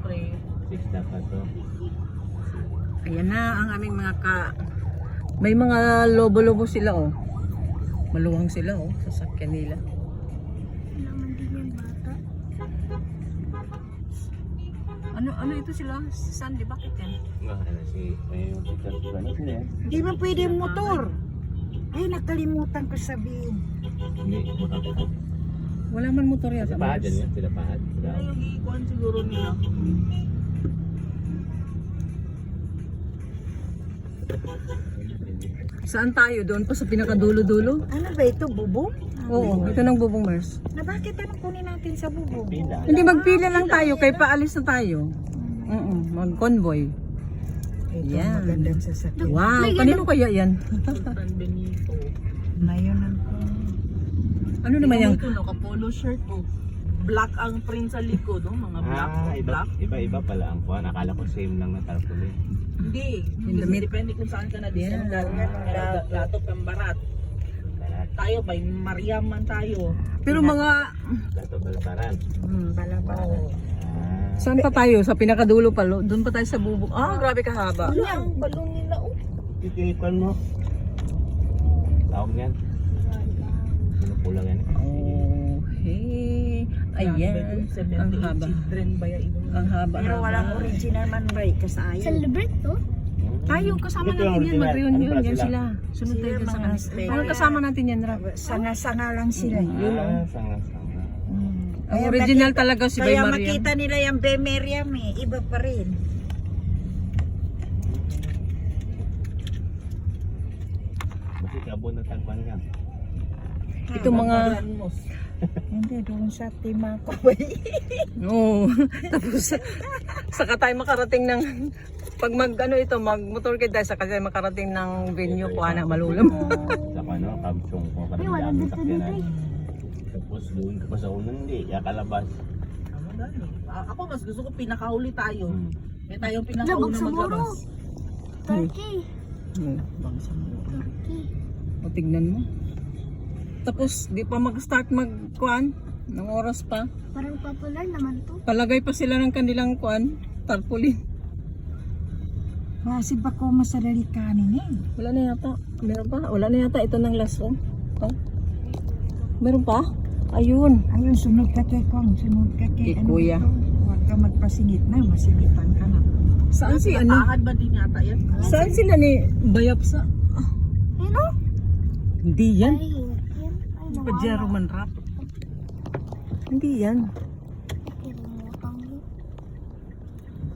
Siyempre. 6 dapat to. Ayan na ang aming mga may mga lobo-lobo sila oh. Maluwang sila oh, sasakyan nila. Naman din yung bata. Ano ito sila? Sandy, bakit yan? Ano si, may ano sila yan? Di ba pwede yung motor? Ay, nakalimutan ko sabihin. Hindi, Wala man motor yan. Sila pahad yan yan, sila pahad. Sila. Ano yung ikuan siguro nila? Saan tayo? Doon pa sa pinakadulo-dulo? Ano ba ito, bubong? Oo, ito ng bubong Mars. Na bakit anong kunin natin sa bubong? Pila. Hindi, magpila lang tayo, kay paalis na tayo. Mag-convoy. Ito Yan. ang magandang sasakyan. Wow, kanino kaya yan? Sultan Benito. Ngayon ang Ano naman yung... Ito, naka-polo shirt oh. Black ang print sa likod, oh. Mga black. Black. Iba pala ang kuhan. Akala ko same lang na tarpaulin. Hindi. Damit. Depende kung saan ka na December. Lato kang barat. Tayo ba, Mariaman tayo. Pero mga... Lato balsaran. balabala. Saan pa tayo? Sa pinakadulo pa? Doon pa tayo sa bubong. Ah, grabe kahaba. Wala ang balong nila oh. Titipan mo. Tawag yan. Pinupulang yan. Oh, hey. Ayan. Ang haba. Children ba yung Ang haba. Pero walang original man ba kasayo. Celebrate to? Tayo, kasama Ito yung natin yan. original. Mag-reunion. Ano pala Yan sila? sila. Sunod tayo Sila sa mga kanila. stay. Parang kasama natin yan, Rap. Sanga-sanga lang sila. Sanga-sanga. Ang original talaga si Bay Kaya Mariam. makita nila yung Bay Mariam iba pa rin. Bakit abon na tagpan ka? Itong mga... Hindi, doon sa Timako. Oo. Tapos, saka tayo makarating ng... Pag mag-motor tayo, saka tayo makarating ng venue po, anak malulam. Sa ano, kabsong ko. Ay, wala dito dito eh. Tapos doon ka pa sa unang hindi, yakalabas. Ako mas gusto ko pinakahuli tayo. May tayong Labag pinakauna sa muro. maglabas. Turkey. Bangsa mo. Turkey. O, tignan mo. Tapos, di pa mag-start mag-kuan. Ng oras pa. Parang popular naman to. Palagay pa sila ng kanilang kuan. Tarpaulin. Kasi ba ko masadali kanin eh. Wala na yata. Meron pa? Wala na yata. Ito ng last one. Oh. Meron pa? Ayun. Ayun, sunod ka kay Kong. Sunod ka kay Kay Kuya. ito? Huwag ka magpasingit na. Masingitan ka na. Saan si ano? Ahad ba din yata yan? Saan sila ni Bayapsa? Ano? Hindi yan. Ay, yan. Ay, Pajero man rap. Hindi yan.